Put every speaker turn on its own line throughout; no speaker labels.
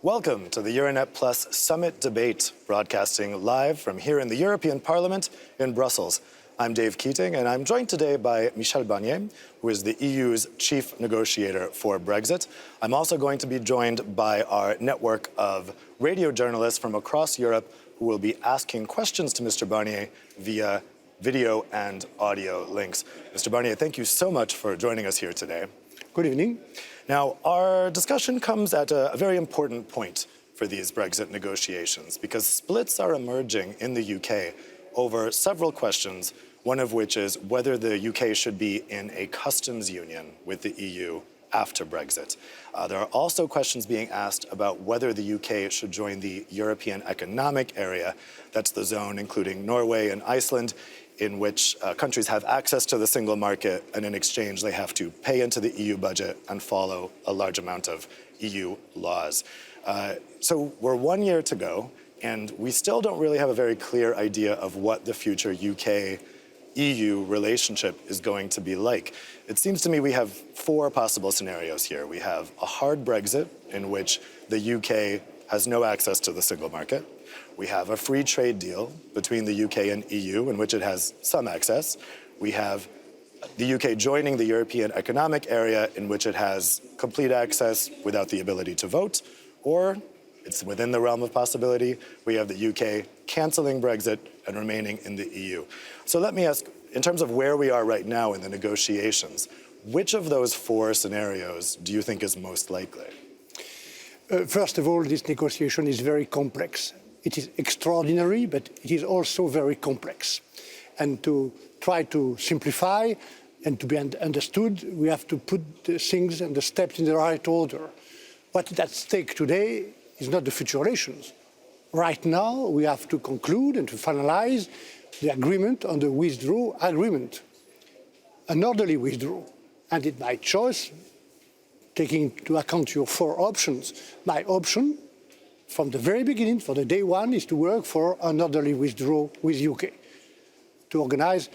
Welcome to the Euranet Plus Summit Debate, broadcasting live from here in the European Parliament in Brussels. I'm Dave Keating, and I'm joined today by Michel Barnier, who is the EU's chief negotiator for Brexit. I'm also going to be joined by our network of radio journalists from across Europe who will be asking questions to Mr. Barnier via video and audio links. Mr. Barnier, thank you so much for joining us here today.
Good evening.
Now, our discussion comes at a very important point for these Brexit negotiations because splits are emerging in the UK over several questions, one of which is whether the UK should be in a customs union with the EU after Brexit. There are also questions being asked about whether the UK should join the European Economic Area. That's the zone including Norway and Iceland, in which countries have access to the single market, and in exchange they have to pay into the EU budget and follow a large amount of EU laws. So we're 1 year to go, and we still don't really have a very clear idea of what the future UK-EU relationship is going to be like. It seems to me we have four possible scenarios here. We have a hard Brexit, in which the UK has no access to the single market. We have a free trade deal between the UK and EU, in which it has some access. We have the UK joining the European Economic Area, in which it has complete access without the ability to vote. Or, it's within the realm of possibility, we have the UK cancelling Brexit and remaining in the EU. So let me ask, in terms of where we are right now in the negotiations, which of those four scenarios do you think is most likely?
First of all, this negotiation is very complex. It is extraordinary, but it is also very complex. And to try to simplify and to be understood, we have to put the things and the steps in the right order. What is at stake today is not the future relations. Right now, we have to conclude and to finalize the agreement on the withdrawal agreement, an orderly withdrawal. And it's my choice, taking into account your four options. My option, from the very beginning, for the day one, is to work for an orderly withdrawal with UK, to organize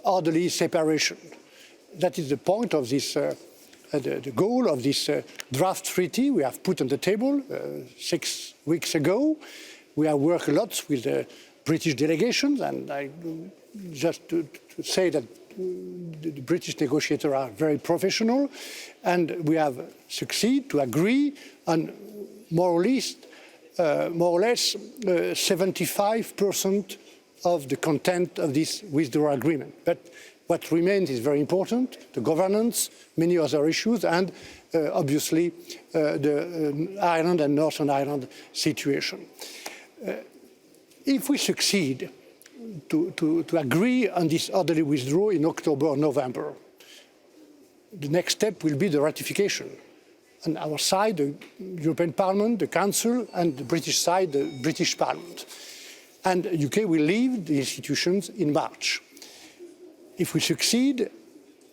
orderly separation. That is the point of this, the goal of this draft treaty we have put on the table 6 weeks ago. We have worked a lot with the British delegations, and I just to say that the British negotiators are very professional, and we have succeeded to agree on more or less 75% of the content of this withdrawal agreement. But what remains is very important: the governance, many other issues, and obviously the Ireland and Northern Ireland situation. If we succeed to agree on this orderly withdrawal in October or November, the next step will be the ratification. On our side, the European Parliament, the Council, and the British side, the British Parliament. And the UK will leave the institutions in March. If we succeed,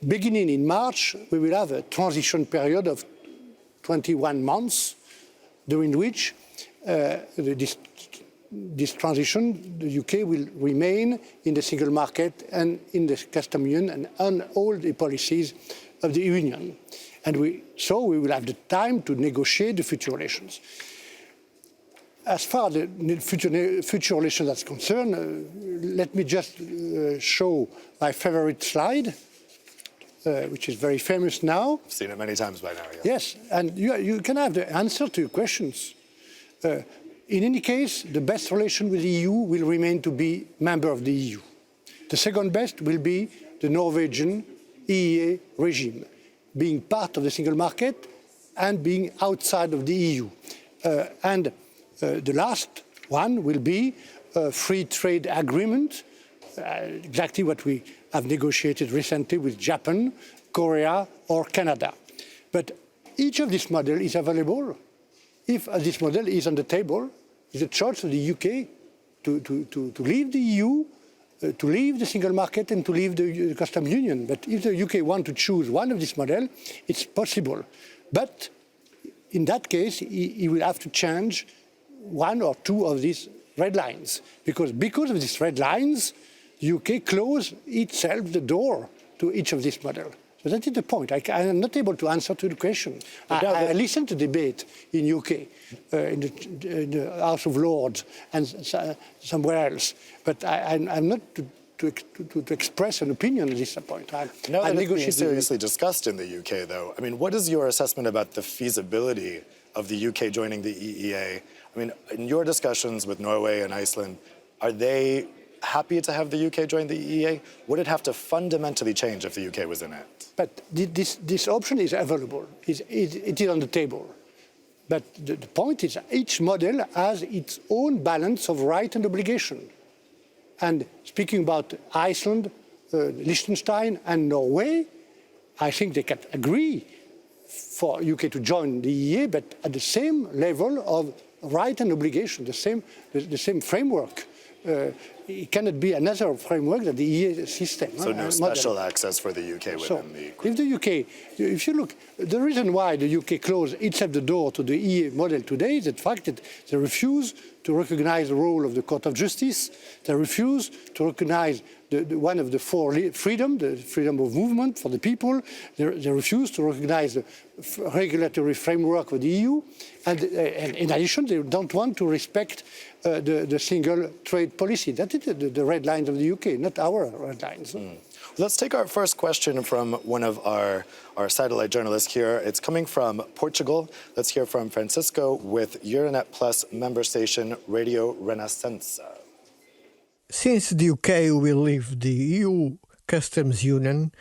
beginning in March, we will have a transition period of 21 months, during which this transition, the UK will remain in the single market and in the customs union and on all the policies of the Union. And so we will have the time to negotiate the future relations. As far as the future relations are concerned, let me just show my favorite slide, which is very famous now.
I've seen it many times by now, yeah.
Yes, and you can have the answer to your questions. In any case, the best relation with the EU will remain to be member of the EU. The second best will be the Norwegian EEA regime, being part of the single market and being outside of the EU. The last one will be a free trade agreement, exactly what we have negotiated recently with Japan, Korea or Canada. But each of these models is available. If this model is on the table, it's a choice of the UK to leave the EU, to leave the single market and to leave the customs union. But if the UK want to choose one of these models, it's possible. But in that case, he will have to change one or two of these red lines. Because of these red lines, the UK closed itself the door to each of these models. So that is the point. I am not able to answer to the question. I listened to debate in UK, in the House of Lords and somewhere else, but I'm not to express an opinion at this point.
Now that it's being seriously discussed in the UK, though, I mean, what is your assessment about the feasibility of the UK joining the EEA? I mean, in your discussions with Norway and Iceland, are they happy to have the UK join the EEA? Would it have to fundamentally change if the UK was in it?
But this option is available. It is on the table. But the point is each model has its own balance of right and obligation. And speaking about Iceland, Liechtenstein and Norway, I think they can agree for UK to join the EEA, but at the same level of right and obligation, the same framework. It cannot be another framework than the EEA system.
So no special access for the UK within the group.
If the UK, if you look, the reason why the UK closed itself the door to the EEA model today is the fact that they refuse to recognize the role of the Court of Justice. They refuse to recognize one of the four freedom, the freedom of movement for the people. They refuse to recognize the regulatory framework of the EU. And in addition, they don't want to respect the single trade policy. That is the red lines of the UK, not our red lines.
Let's take our first question from one of our satellite journalists here. It's coming from Portugal. Let's hear from Francisco with Euranet Plus member station Radio Renascença.
Since the UK will leave the EU customs union,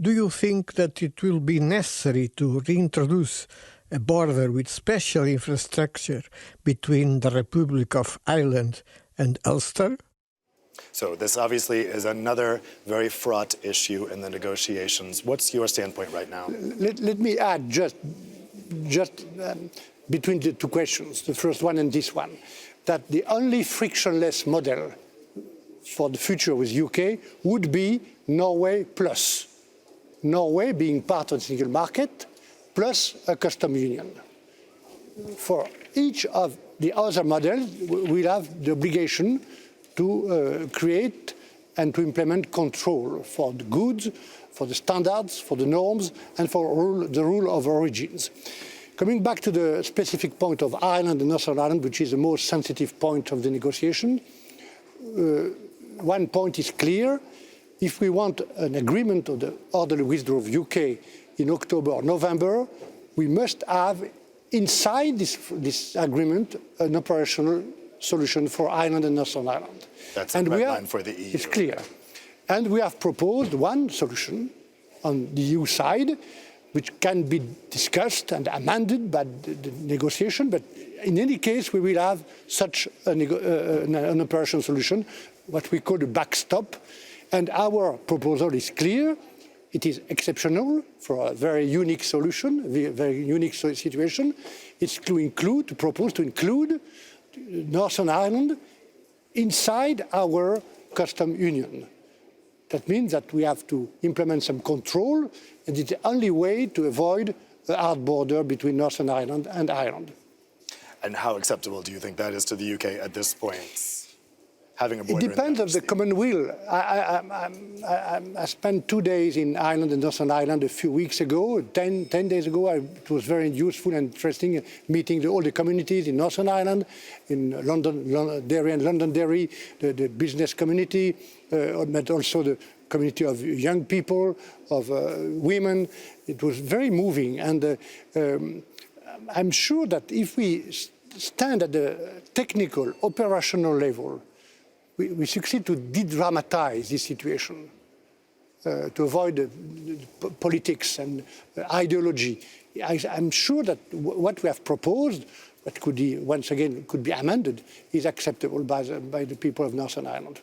do you think that it will be necessary to reintroduce a border with special infrastructure between the Republic of Ireland and Ulster?
So this obviously is another very fraught issue in the negotiations. What's your standpoint right now?
Let me add just between the two questions, the first one and this one, that the only frictionless model for the future with UK would be Norway plus. Norway being part of the single market plus a custom union. For each of the other models, we'll have the obligation to create and to implement control for the goods, for the standards, for the norms, and for the rule of origins. Coming back to the specific point of Ireland and Northern Ireland, which is the most sensitive point of the negotiation, one point is clear. If we want an agreement of the orderly withdrawal of UK in October or November, we must have inside this agreement an operational solution for Ireland and Northern Ireland.
That's a red line for the EU.
It's clear. And we have proposed one solution on the EU side, which can be discussed and amended by the negotiation, but in any case we will have such an operational solution, what we call a backstop. And our proposal is clear. It is exceptional for a very unique solution, a very unique situation. It's to propose to include Northern Ireland inside our custom union. That means that we have to implement some control, and it's the only way to avoid a hard border between Northern Ireland and Ireland.
And how acceptable do you think that is to the UK at this point? Having a border.
It depends on the common will. I spent 2 days in Ireland and Northern Ireland a few weeks ago. 10 days ago, it was very useful and interesting meeting all the communities in Northern Ireland, in Londonderry, the business community, but also the community of young people, of women. It was very moving. And I'm sure that if we stand at the technical, operational level, we succeed to de-dramatize this situation, to avoid politics and ideology. I'm sure that what we have proposed, that could be, once again, could be amended, is acceptable by the people of Northern Ireland.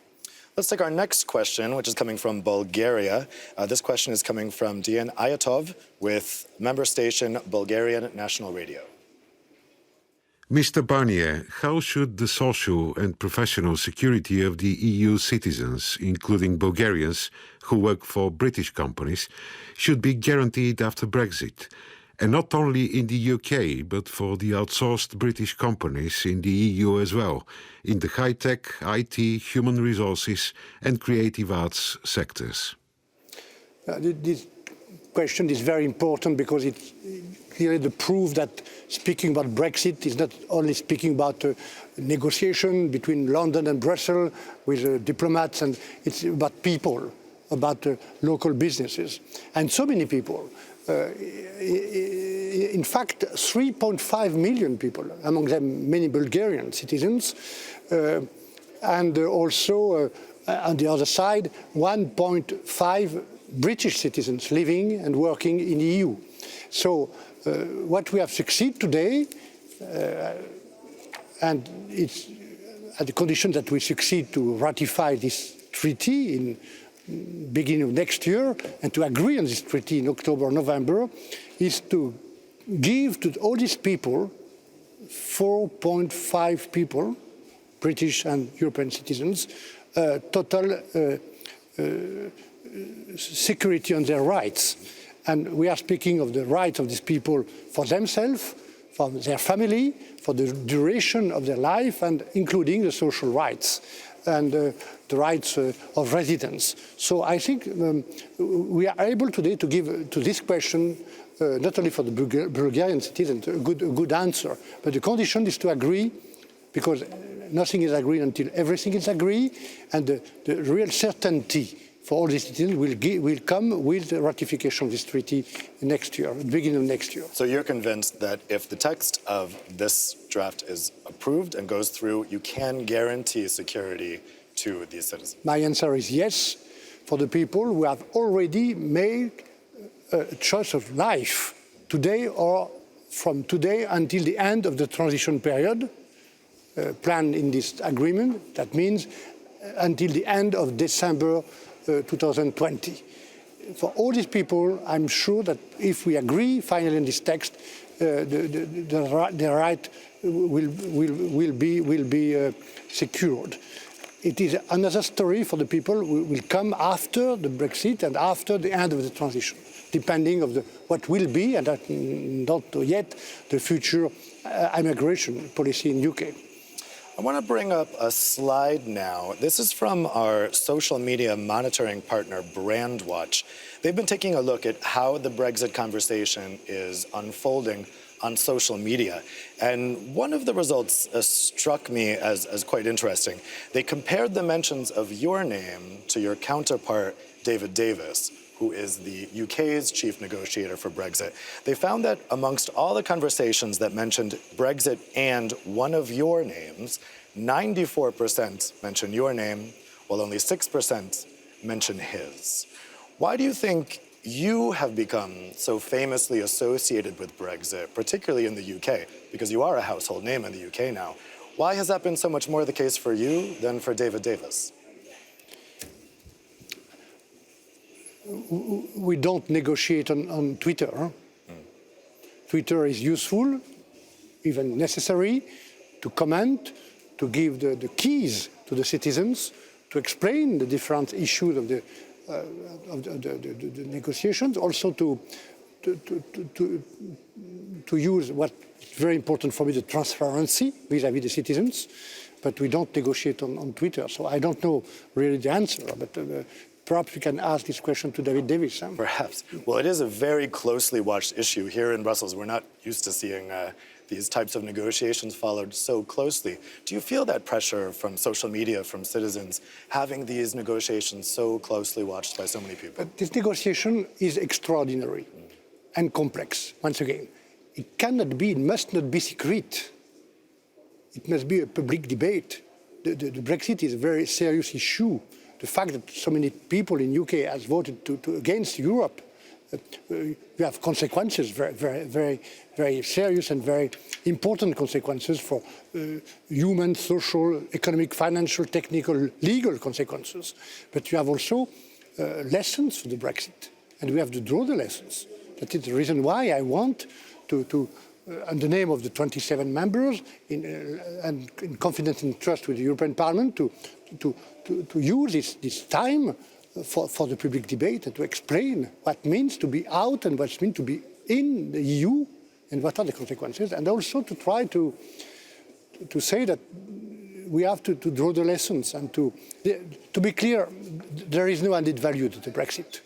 Let's take our next question, which is coming from Bulgaria. This question is coming from Dian Ayatov with member station Bulgarian National Radio.
Mr. Barnier, how should the social and professional security of the EU citizens, including Bulgarians who work for British companies, should be guaranteed after Brexit? And not only in the UK, but for the outsourced British companies in the EU as well, in the high-tech, IT, human resources and creative arts sectors.
This question is very important because it's clearly the proof that speaking about Brexit is not only speaking about negotiation between London and Brussels with diplomats, and it's about people, about local businesses. And so many people, in fact, 3.5 million people, among them many Bulgarian citizens, and also on the other side, 1.5 British citizens living and working in the EU. So what we have succeeded today, and it's at the condition that we succeed to ratify this treaty in beginning of next year and to agree on this treaty in October or November, is to give to all these people, 4.5 people, British and European citizens, total security on their rights. And we are speaking of the rights of these people for themselves, for their family, for the duration of their life, and including the social rights and the rights of residents. So I think we are able today to give to this question, not only for the Bulgarian citizens, a good answer, but the condition is to agree, because nothing is agreed until everything is agreed, and the real certainty for all these citizens will come with the ratification of this treaty next year, at the beginning of next year.
So you're convinced that if the text of this draft is approved and goes through, you can guarantee security to these citizens?
My answer is yes, for the people who have already made a choice of life today or from today until the end of the transition period planned in this agreement. That means until the end of December 2020. For all these people, I'm sure that if we agree finally on this text, the right will be secured. It is another story for the people who will come after the Brexit and after the end of the transition, depending on what will be, and not yet, the future immigration policy in UK.
I want to bring up a slide now. This is from our social media monitoring partner, Brandwatch. They've been taking a look at how the Brexit conversation is unfolding on social media. And one of the results struck me as quite interesting. They compared the mentions of your name to your counterpart, David Davis, who is the UK's chief negotiator for Brexit. They found that amongst all the conversations that mentioned Brexit and one of your names, 94% mention your name, while only 6% mention his. Why do you think you have become so famously associated with Brexit, particularly in the UK, because you are a household name in the UK now? Why has that been so much more the case for you than for David Davis?
We don't negotiate on Twitter. Twitter is useful, even necessary, to comment, to give the keys to the citizens, to explain the different issues of the negotiations, also to use what is very important for me, the transparency vis-à-vis the citizens. But we don't negotiate on Twitter, so I don't know really the answer. But perhaps we can ask this question to David Davis.
Perhaps. Well, it is a very closely watched issue here in Brussels. We're not used to seeing these types of negotiations followed so closely. Do you feel that pressure from social media, from citizens, having these negotiations so closely watched by so many people?
But this negotiation is extraordinary and complex, once again. It cannot be, it must not be secret. It must be a public debate. The Brexit is a very serious issue. The fact that so many people in UK has voted against Europe, we have consequences, very serious and very important consequences for human, social, economic, financial, technical, legal consequences. But you have also lessons for the Brexit, and we have to draw the lessons. That is the reason why I want to in the name of the 27 members, and in confidence and trust with the European Parliament, to use this time for the public debate and to explain what it means to be out and what it means to be in the EU and what are the consequences, and also to try to say that we have to draw the lessons and to be clear, there is no added value to the Brexit.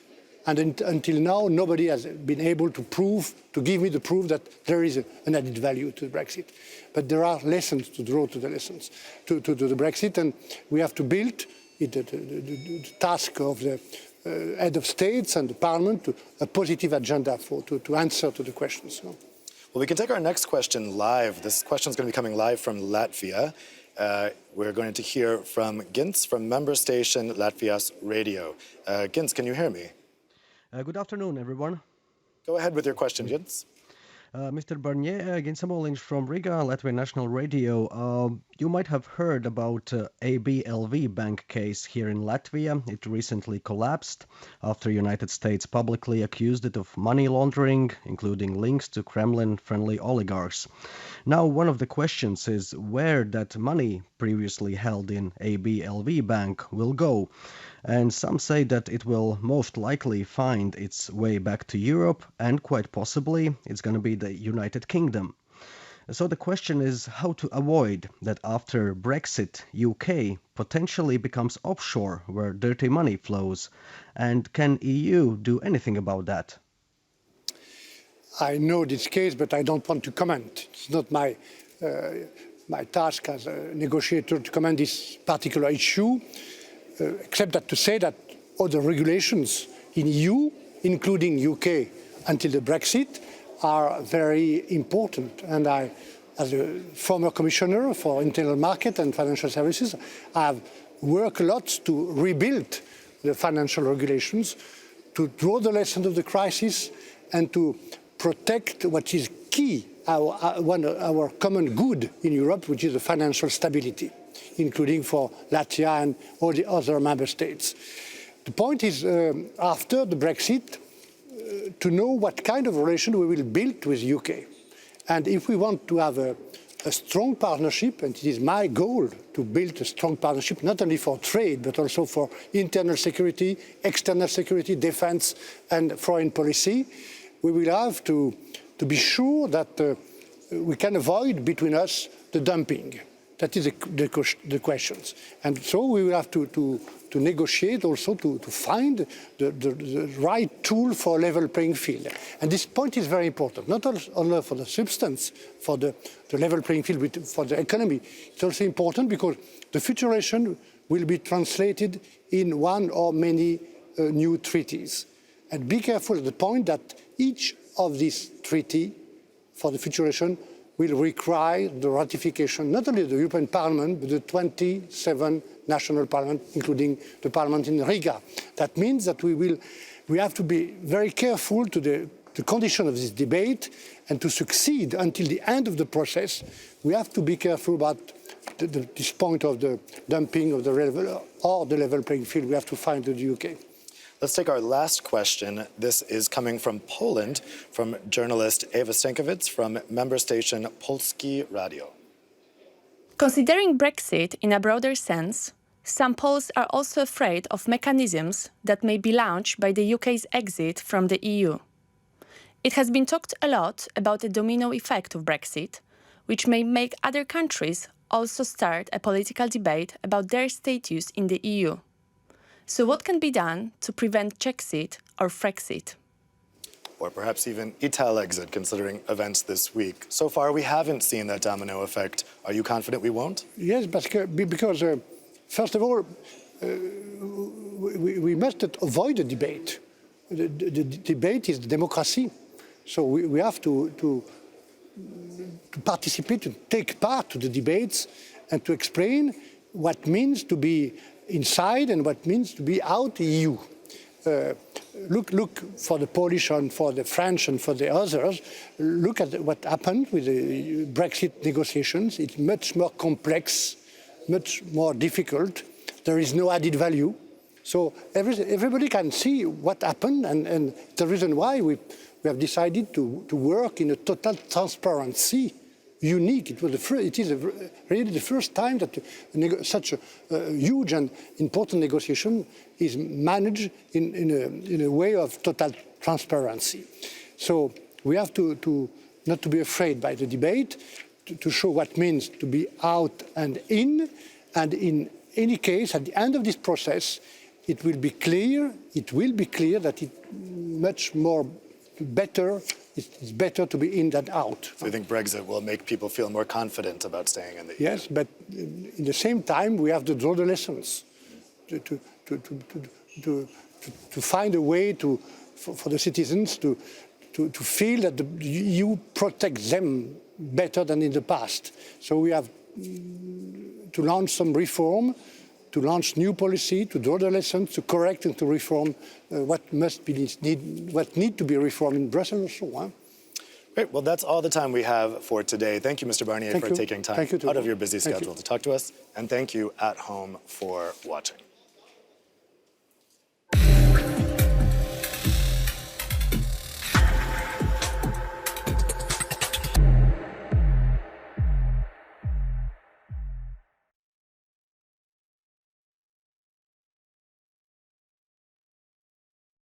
And until now, nobody has been able to give me the proof that there is an added value to Brexit. But there are lessons to draw to the the Brexit, and we have to build the task of the head of states and the parliament to a positive agenda to answer to the questions.
Well, we can take our next question live. This question is going to be coming live from Latvia. We're going to hear from Gintz from member station Latvia's radio. Gintz, can you hear me?
Good afternoon, everyone.
Go ahead with your question, Gintz.
Mr. Barnier, Gintz Amoliņš from Riga, Latvian National Radio. You might have heard about ABLV bank case here in Latvia. It recently collapsed after United States publicly accused it of money laundering, including links to Kremlin-friendly oligarchs. Now, one of the questions is where that money previously held in ABLV bank will go. And some say that it will most likely find its way back to Europe, and quite possibly it's going to be the United Kingdom. So the question is how to avoid that after Brexit, UK potentially becomes offshore where dirty money flows. And can EU do anything about that?
I know this case, but I don't want to comment. It's not my task as a negotiator to comment this particular issue. Except that to say that other regulations in EU, including UK until the Brexit, are very important. And I, as a former commissioner for internal market and financial services, have worked a lot to rebuild the financial regulations, to draw the lessons of the crisis, and to protect what is key, our common good in Europe, which is the financial stability, including for Latvia and all the other member states. The point is, after the Brexit, to know what kind of relation we will build with UK. And if we want to have a strong partnership, and it is my goal to build a strong partnership, not only for trade, but also for internal security, external security, defense, and foreign policy, we will have to be sure that we can avoid between us the dumping. That is the questions. And so we will have to negotiate also to find the right tool for level playing field. And this point is very important, not only for the substance, for the level playing field, but for the economy. It's also important because the future relation will be translated in one or many new treaties. And be careful at the point that each of these treaties for the future relation will require the ratification, not only of the European Parliament, but the 27 national parliaments, including the parliament in Riga. That means that we have to be very careful to the condition of this debate, and to succeed until the end of the process, we have to be careful about this point of the dumping of the level playing field. We have to find the UK.
Let's take our last question. This is coming from Poland, from journalist Ewa Stankiewicz from member station Polski Radio.
Considering Brexit in a broader sense, some Poles are also afraid of mechanisms that may be launched by the UK's exit from the EU. It has been talked a lot about the domino effect of Brexit, which may make other countries also start a political debate about their status in the EU. So what can be done to prevent Czechsit or Frexit?
Or perhaps even Italexit, considering events this week. So far, we haven't seen that domino effect. Are you confident we won't?
Yes, because first of all, we must avoid the debate. The debate is democracy. So we have to participate, to take part to the debates, and to explain what it means to be inside and what it means to be out the EU. Look for the Polish and for the French and for the others. Look at what happened with the Brexit negotiations. It's much more complex, much more difficult. There is no added value. So everybody can see what happened, and the reason why we have decided to work in a total transparency. Unique. It is really the first time that such a huge and important negotiation is managed in a way of total transparency. So we have to not to be afraid by the debate, to show what it means to be out and in any case, at the end of this process, it will be clear that it's better to be in than out.
So you think Brexit will make people feel more confident about staying in the EU?
Yes, but in the same time, we have to draw the lessons to find a way for the citizens to feel that the EU protects them better than in the past. So we have to launch some reform, to launch new policy, to draw the lessons, to correct and to reform what need to be reformed in Brussels also. Huh?
Great. Well, that's all the time we have for today. Thank you, Mr. Barnier, for taking time out of your busy schedule to talk to us. And thank you at home for watching.